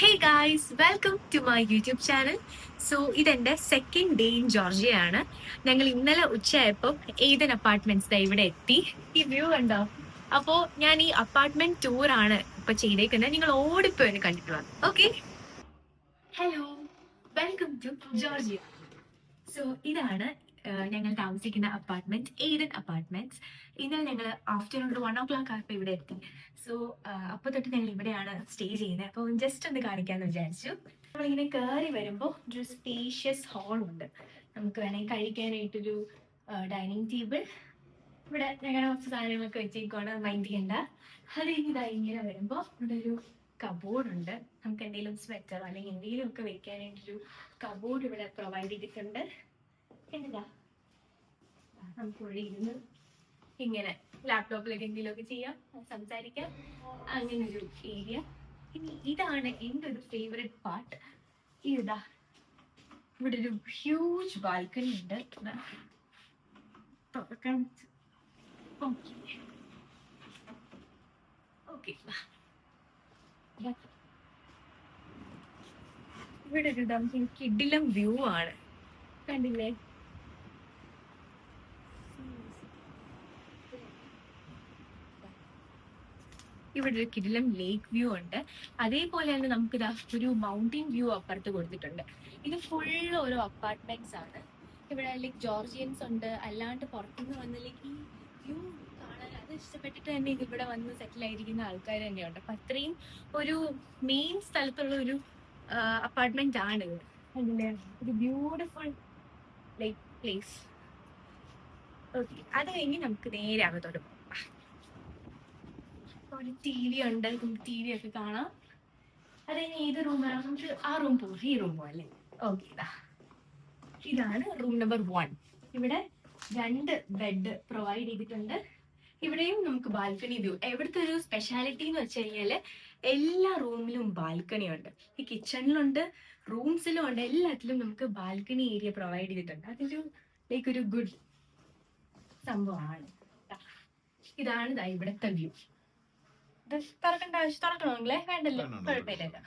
Hey guys, welcome to my YouTube channel. So ഇതെന്റെ second day in Georgia ആണ്. ഞങ്ങൾ ഇന്നലെ ഉച്ചയായപ്പോൾ ഏതൻ അപ്പാർട്ട്മെന്റ്സ് ഇവിടെ എത്തി. ഈ വ്യൂ കണ്ടോ? അപ്പോ ഞാൻ ഈ അപ്പാർട്ട്മെന്റ് ടൂർ ആണ് ഇപ്പൊ ചെയ്തേക്കുന്നത്. നിങ്ങൾ ഓടിപ്പോയി കണ്ടിട്ട് വന്നു. Okay, hello, welcome to Georgia. So ഇതാണ് ഞങ്ങൾ താമസിക്കുന്ന അപ്പാർട്ട്മെന്റ്, ഏതൻ അപ്പാർട്ട്മെന്റ്സ്. ഇന്നലെ ഞങ്ങൾ ആഫ്റ്റർനൂൺ ഒരു 1 o'clock ആയപ്പോൾ ഇവിടെ എത്തി. സോ അപ്പൊ തൊട്ട് ഞങ്ങൾ ഇവിടെയാണ് സ്റ്റേ ചെയ്യുന്നത്. അപ്പോൾ ജസ്റ്റ് ഒന്ന് കാണിക്കാന്ന് വിചാരിച്ചു. നമ്മളിങ്ങനെ കയറി വരുമ്പോൾ ഒരു സ്പേഷ്യസ് ഹാൾ ഉണ്ട്. നമുക്ക് വേണമെങ്കിൽ കഴിക്കാനായിട്ടൊരു ഡൈനിങ് ടേബിൾ, ഇവിടെ ഞങ്ങളുടെ കുറച്ച് സാധനങ്ങളൊക്കെ വെച്ചേക്കുവാണ്, മൈൻഡ് ചെയ്യണ്ട. അത് കഴിഞ്ഞ് ഇങ്ങനെ വരുമ്പോൾ ഇവിടെ ഒരു കബോർഡ് ഉണ്ട്. നമുക്ക് എന്തെങ്കിലും സ്വെറ്റർ അല്ലെങ്കിൽ എന്തെങ്കിലും ഒക്കെ വെക്കാനായിട്ടൊരു കബോർഡ് ഇവിടെ പ്രൊവൈഡ് ചെയ്തിട്ടുണ്ട്. എന്താ നമുക്ക് ഇവിടെ ഇരുന്ന് ഇങ്ങനെ ലാപ്ടോപ്പിലൊക്കെ എന്തെങ്കിലുമൊക്കെ ചെയ്യാം, സംസാരിക്കാം, അങ്ങനെ ഒരു ഏരിയ. ഇനി ഇതാണ് എൻ്റെ ഒരു ഫേവറേറ്റ് പാർട്ട്. ഇതാ ഇവിടെ ഒരു ഹ്യൂജ് ബാൽക്കണി ഉണ്ട്. ഓക്കെ, ഇവിടെ ഒരു കിടിലം വ്യൂ ആണ്, കണ്ടില്ലേ? ഇവിടെ ഒരു കിടിലം ലേക്ക് വ്യൂ ഉണ്ട്. അതേപോലെ തന്നെ നമുക്ക് ഇതാ ഒരു മൗണ്ടൻ വ്യൂ അപ്പുറത്ത് കൊടുത്തിട്ടുണ്ട്. ഇത് ഫുള്ള് ഓരോ അപ്പാർട്ട്മെന്റ്സ് ആണ്. ഇവിടെ ലൈക്ക് ജോർജിയൻസ് ഉണ്ട്, അല്ലാണ്ട് പുറത്തുനിന്ന് വന്ന് ലൈക്ക് ഈ വ്യൂ കാണാൻ അത് ഇഷ്ടപ്പെട്ടിട്ട് തന്നെ ഇവിടെ വന്ന് സെറ്റിൽ ആയിരിക്കുന്ന ആൾക്കാർ തന്നെയുണ്ട്. അപ്പൊ അത്രയും ഒരു മെയിൻ സ്ഥലത്തുള്ള ഒരു അപ്പാർട്ട്മെന്റ് ആണ് ഇത്. അല്ലേ, ഒരു ബ്യൂട്ടിഫുൾ ലൈക്ക് പ്ലേസ്. ഓക്കെ, അത് കഴിഞ്ഞ് നമുക്ക് നേരെ അകത്തോട്ട് പോകാം. ഒരു ടി വി ഉണ്ട്, ടി വി ഒക്കെ കാണാം. അത് കഴിഞ്ഞ് ഏത് റൂമാണ് നമുക്ക് ആ റൂം പോകാം, ഈ റൂം പോകാം അല്ലേ? ഓക്കെ, ഇതാണ് റൂം നമ്പർ 1. ഇവിടെ 2 ബെഡ് പ്രൊവൈഡ് ചെയ്തിട്ടുണ്ട്. ഇവിടെയും നമുക്ക് ബാൽക്കണി വ്യൂ. എവിടുത്തെ ഒരു സ്പെഷ്യാലിറ്റി എന്ന് വെച്ച് കഴിഞ്ഞാല് എല്ലാ റൂമിലും ബാൽക്കണി ഉണ്ട്. ഈ കിച്ചണിലുണ്ട്, റൂംസിലും ഉണ്ട്, എല്ലാത്തിലും നമുക്ക് ബാൽക്കണി ഏരിയ പ്രൊവൈഡ് ചെയ്തിട്ടുണ്ട്. അതൊരു ലൈക്ക് ഒരു ഗുഡ് സംഭവമാണ്. ഇതാണ് ഇവിടുത്തെ വ്യൂ. തുറക്കേണ്ട ആവശ്യം, തുറക്കണമെങ്കിലേ വേണ്ടല്ലോ, കുഴപ്പമില്ലല്ലോ.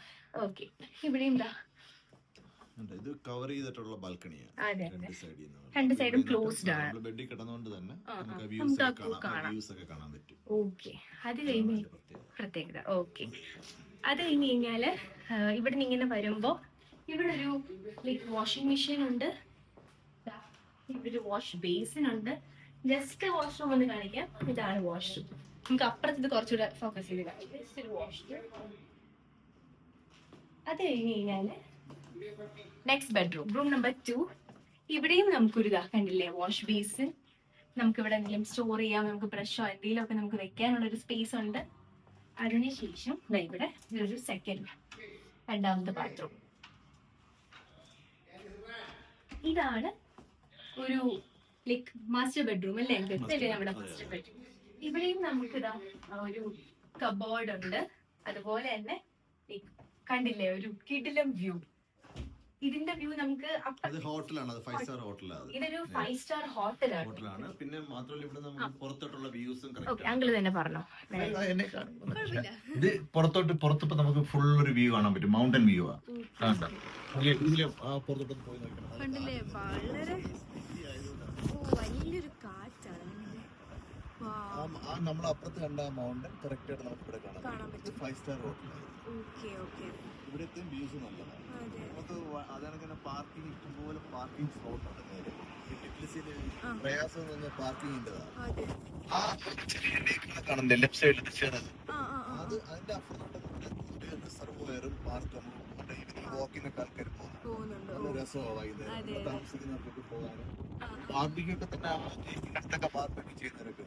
ഓക്കെ, ഇവിടെയും ഇത് കവർ ചെയ്തിട്ടുള്ള ബാൽക്കണിയാണ്. അതെ, രണ്ട് സൈഡും ക്ലോസ്ഡ് ആണ്. ബെഡിൽ കിടന്നുകൊണ്ട് തന്നെ കാണാൻ പറ്റും. ഓക്കെ, അത് കഴിഞ്ഞ് പ്രത്യേകത. ഓക്കെ, അത് കഴിഞ്ഞ് കഴിഞ്ഞാല് ഇവിടെ നിന്ന് ഇങ്ങനെ വരുമ്പോ ഇവിടെ ഒരു ലൈക്ക് വാഷിംഗ് മെഷീൻ ഉണ്ട്. ഇവിടെ ഒരു വാഷ് ബേസിൻ ഉണ്ട്. ജസ്റ്റ് വാഷ്റൂം ഒന്ന് കാണിക്കാം. ഇതാണ് വാഷ്റൂം. നമുക്ക് അപ്പുറത്ത് ഇത് കുറച്ചുകൂടെ ഫോക്കസ് ചെയ്ത് കാണിക്കാം. വാഷ്റൂം. അത് കഴിഞ്ഞ് കഴിഞ്ഞാല് നെക്സ്റ്റ് ബെഡ്റൂം, റൂം നമ്പർ 2. ഇവിടെയും നമുക്കൊരു കണ്ടില്ലേ, വാഷ് ബേസിൻ. നമുക്ക് ഇവിടെ എന്തെങ്കിലും സ്റ്റോർ ചെയ്യാം, നമുക്ക് ബ്രഷോ എന്തെങ്കിലും ഒക്കെ നമുക്ക് വെക്കാനുള്ള ഒരു സ്പേസ് ഉണ്ട്. അതിനുശേഷം ഇവിടെ ഒരു രണ്ടാമത്തെ ബാത്റൂം. ഇതാണ് ഒരു ലൈക്ക് മാസ്റ്റർ ബെഡ്റൂം അല്ലേ? നമ്മുടെ മാസ്റ്റർ ബെഡ്റൂം. ഇവിടെയും നമുക്കിതാ ഒരു കബോർഡ് ഉണ്ട്. അതുപോലെ തന്നെ കണ്ടില്ലേ, ഒരു കിടിലം വ്യൂ. ഇതിന്റെ വ്യൂ നമുക്ക് ഹോട്ടലാണ്, 5 സ്റ്റാർ ഹോട്ടലാണ്. ഇതൊരു 5 സ്റ്റാർ ഹോട്ടലാണ്. പിന്നെ മാത്രമല്ല ഇവിടെ നമുക്ക് പുറത്തോട്ടുള്ള വ്യൂസും അങ്കിൾ തന്നെ പറഞ്ഞോ. ഇത് പുറത്തിപ്പോ നമുക്ക് ഫുൾ ഒരു വ്യൂ കാണാൻ പറ്റും. മൗണ്ടൻ വ്യൂ ആണ്. പുറത്തോട്ട് പോയി കണ്ടില്ലേ, വളരെ വലിയൊരു കാറ്റാണ്. നമ്മൾ അപ്പുറത്ത് കണ്ട മൗണ്ടൻ കറക്റ്റ് ആയിട്ട് നമുക്ക് ഇവിടെ കാണാൻ പറ്റും. 5 സ്റ്റാർ ഹോട്ടലാണ്. ഇവിടുത്തെ വ്യൂസ് നല്ലതാണ്. നമുക്ക് അതങ്ങനെ പാർക്കിംഗ് ഇഷ്ടംപോലെ പാർക്കിംഗ് സ്ലോട്ട് ഉണ്ട്. നേരെ പ്രയാസം പാർക്കിങ്ങിൻ്റെതാണ്. കാണുന്നില്ല ലെഫ്റ്റ് സൈഡിൽ അത് അതിന്റെ അപ്പുറത്തോട്ട് റിസർവോയറും പാർക്കും വാക്കിംഗ് ഒക്കെ ആൾക്കാർ പോകുന്നുണ്ട്. നല്ല രസമാണ് വൈകുന്നേരം താമസിക്കുന്നവർക്കൊക്കെ പോകാനും പാർക്കിങ്ങൊക്കെ തന്നെ അടുത്തൊക്കെ പാർക്കൊക്കെ ചെയ്യുന്നവരൊക്കെ.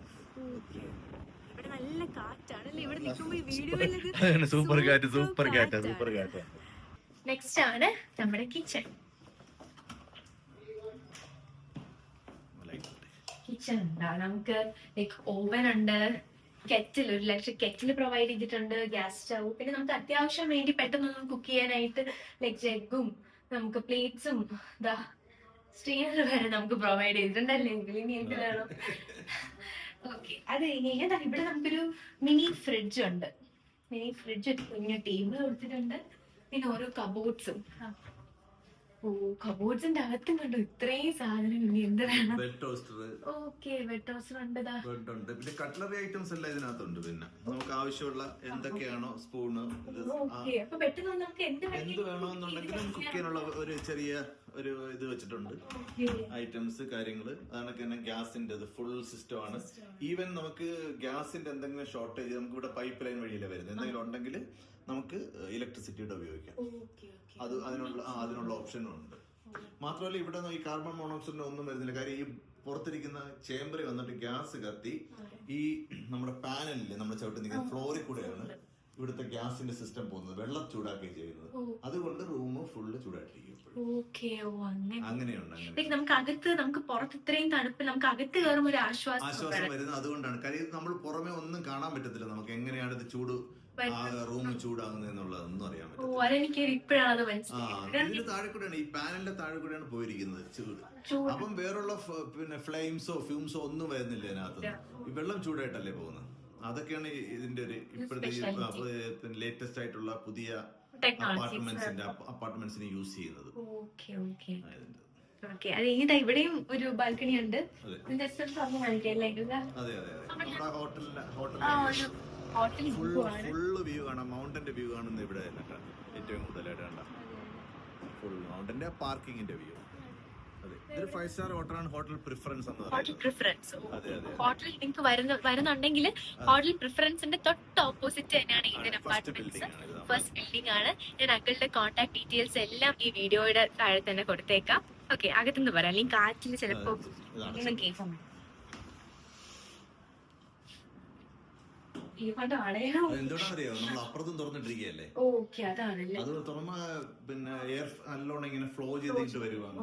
നല്ല കാറ്റാണ് ഇവിടെ നിൽക്കുമ്പോൾ. സൂപ്പർ കാറ്റ്. നെക്സ്റ്റ് ആണ് നമ്മുടെ കിച്ചൺ. ഉണ്ടാ നമുക്ക് ലൈക്ക് ഓവൻ ഉണ്ട്, കെറ്റിൽ, ഒരു ഇലക്ട്രിക് കെറ്റിൽ പ്രൊവൈഡ് ചെയ്തിട്ടുണ്ട്, ഗ്യാസ് സ്റ്റൗ. പിന്നെ നമുക്ക് അത്യാവശ്യം വേണ്ടി പെട്ടെന്നൊന്നും കുക്ക് ചെയ്യാനായിട്ട് ലൈക്ക് ജഗ്ഗും നമുക്ക് പ്ലേറ്റ്സും സ്റ്റെയിനർ വരെ നമുക്ക് പ്രൊവൈഡ് ചെയ്തിട്ടുണ്ടല്ലേ? ഇനി എന്തിനാണോ. ഓക്കെ, അത് കഴിഞ്ഞ് കഴിഞ്ഞാൽ ഇവിടെ നമുക്കൊരു മിനി ഫ്രിഡ്ജ് ഉണ്ട്. മിനി ഫ്രിഡ്ജ്, ഇങ്ങനെ ടേബിൾ കൊടുത്തിട്ടുണ്ട്. പിന്നെ ഓരോ കബോർഡ്സും. ഓ, കബോർഡ്സിന്റെ അകത്തും കണ്ടു ഇത്രയും സാധനം. ഇനി എന്ത് വേണം? Bed toaster, okay, bed toaster ഉണ്ടതാ. ബെഡ് ഉണ്ട്. പിന്നെ കട്ട്ലറി ഐറ്റംസ് എല്ലാം ഇതിനകത്തുണ്ട്. പിന്നെ നമുക്ക് ആവശ്യമുള്ള എന്തൊക്കെയാണോ സ്പൂണ്, ഓക്കെ, അപ്പൊ പെട്ടെന്ന് നമുക്ക് എന്ത് എന്ത് വേണമെന്നുണ്ടെങ്കിലും കുക്ക് ചെയ്യാനുള്ള ഒരു ചെറിയ ഒരു ഇത് വെച്ചിട്ടുണ്ട്. ഐറ്റംസ് കാര്യങ്ങള് അതാണ്. തന്നെ ഗ്യാസിന്റെ ഫുൾ സിസ്റ്റം ആണ്. ഈവൻ നമുക്ക് ഗ്യാസിന്റെ എന്തെങ്കിലും ഷോർട്ടേജ് നമുക്ക് ഇവിടെ പൈപ്പ് ലൈൻ വഴിയല്ലേ വരുന്നത്, എന്തെങ്കിലും ഉണ്ടെങ്കിൽ നമുക്ക് ഇലക്ട്രിസിറ്റിയുടെ ഉപയോഗിക്കാം. അത് അതിനുള്ള ഓപ്ഷനും ഉണ്ട്. മാത്രമല്ല ഇവിടെ ഈ കാർബൺ മോണോക്സൈഡിന്റെ ഒന്നും വരുന്നില്ല. കാര്യം ഈ പുറത്തിരിക്കുന്ന ചേമ്പറിൽ വന്നിട്ട് ഗ്യാസ് കത്തി ഈ നമ്മുടെ പാനലില് നമ്മുടെ ചവിട്ടി നിൽക്കുന്ന ഫ്ലോറിൽ കൂടെയാണ് ഇവിടുത്തെ ഗ്യാസിന്റെ സിസ്റ്റം പോകുന്നത്. വെള്ളം ചൂടാക്കുകയും ചെയ്യുന്നത്. അതുകൊണ്ട് റൂം ഫുള്ള് ചൂടായിട്ടിരിക്കും. അങ്ങനെയുണ്ട്. നമുക്ക് അകത്ത്, നമുക്ക് പുറത്ത് ഇത്രയും തണുപ്പ്, നമുക്ക് അകത്ത് കയറുമ്പോൾ ഒരു ആശ്വാസം വരുന്നത് അതുകൊണ്ടാണ്. കാര്യം നമ്മൾ പുറമെ ഒന്നും കാണാൻ പറ്റത്തില്ല. നമുക്ക് എങ്ങനെയാണ് ഇത് ചൂട് റൂം ചൂടാകുന്നതെന്നുള്ളതൊന്നും അറിയാൻ പറ്റില്ല. ഇതിന് താഴെ കൂടെയാണ്, ഈ പാനലിന്റെ താഴെ കൂടെയാണ് പോയിരിക്കുന്നത് ചൂട്. അപ്പം വേറുള്ള പിന്നെ ഫ്ലെയിംസോ ഫ്യൂംസോ ഒന്നും വരുന്നില്ല ഇതിനകത്ത്. ഈ വെള്ളം ചൂടായിട്ടല്ലേ പോകുന്നത്. അതൊക്കെയാണ് ഇതിന്റെ ഒരു ഇപ്പോഴത്തെ ലേറ്റസ്റ്റ് ആയിട്ടുള്ള പുതിയ അപ്പാർട്ട്മെന്റ്സിന് യൂസ് ചെയ്യുന്നത്. ഇവിടെയും ഒരു ബാൽക്കണി ഉണ്ട്. ഫുള്ള് വ്യൂ കാണാം. മൗണ്ടന്റെ വ്യൂ കാണുന്നത് ഇവിടെ ഏറ്റവും കൂടുതലായിട്ട് കാണാം. ഫുൾ മൗണ്ടന്റെ പാർക്കിങ്ങിന്റെ വ്യൂ. ഇതൊരു 5 സ്റ്റാർ ഹോട്ടലാണ്. ഹോട്ടൽ പ്രിഫറൻസ് എന്ന് പറയുന്നത്. ഹോട്ടൽ നിങ്ങൾക്ക് വരുന്നുണ്ടെങ്കിൽ ഹോട്ടൽ പ്രിഫറൻസിന്റെ തൊട്ട് ഓപ്പോസിറ്റ് തന്നെയാണ് ഈഡൻ അപ്പാർട്ട്മെന്റ്സ്. ഫസ്റ്റ് ബിൽഡിംഗ് ആണ്. ഞാൻ അങ്കിളുടെ കോൺടാക്ട് ഡീറ്റെയിൽസ് എല്ലാം ഈ വീഡിയോയുടെ താഴെ തന്നെ കൊടുത്തേക്കാം. ഓക്കെ, അകത്തുനിന്ന് പറയാം, അല്ലെങ്കിൽ കാറ്റിൽ ചിലപ്പോ കേൾക്കാൻ. എന്തുകൊണ്ടാണെന്നറിയോ, നമ്മൾ അപ്പുറത്തും തുറന്നിട്ടിരിക്കുകയല്ലേ. ഓക്കെ, അതാണല്ലേ. അത് തുറന്ന പിന്നെ എയർ നല്ലോണം ഇങ്ങനെ ഫ്ലോ ചെയ്തിട്ട് വരുവാണ്.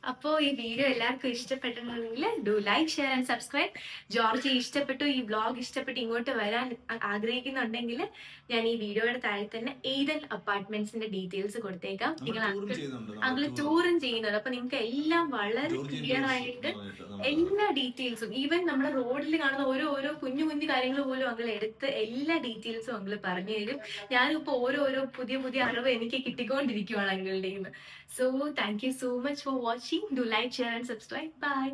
അപ്പോ ഈ വീഡിയോ എല്ലാവർക്കും ഇഷ്ടപ്പെട്ടിട്ടുണ്ടെങ്കിൽ do like, share and subscribe. ജോർജി ഇഷ്ടപ്പെട്ടു, ഈ വ്ലോഗ് ഇഷ്ടപ്പെട്ടു, ഇങ്ങോട്ട് വരാൻ ആഗ്രഹിക്കുന്നുണ്ടെങ്കിൽ ഞാൻ ഈ വീഡിയോയുടെ താഴെ തന്നെ ഈഡൻ അപ്പാർട്ട്മെന്റ്സിന്റെ ഡീറ്റെയിൽസ് കൊടുത്തേക്കാം. നിങ്ങൾ അങ്കിള് ടൂറും ചെയ്യുന്നുണ്ട്. അപ്പൊ നിങ്ങൾക്ക് എല്ലാം വളരെ ക്ലിയർ ആയിട്ട് എല്ലാ ഡീറ്റെയിൽസും, ഈവൻ നമ്മുടെ റോഡിൽ കാണുന്ന ഓരോ കുഞ്ഞു കുഞ്ഞു കാര്യങ്ങൾ പോലും അങ്കിൾ എടുത്ത് എല്ലാ ഡീറ്റെയിൽസും അങ്കിള് പറഞ്ഞു തരും. ഞാനിപ്പോ ഓരോ പുതിയ അറിവ് എനിക്ക് കിട്ടിക്കൊണ്ടിരിക്കുവാണ് അങ്കിളുടെ. So thank you so much for watching. Do like, share and subscribe. Bye.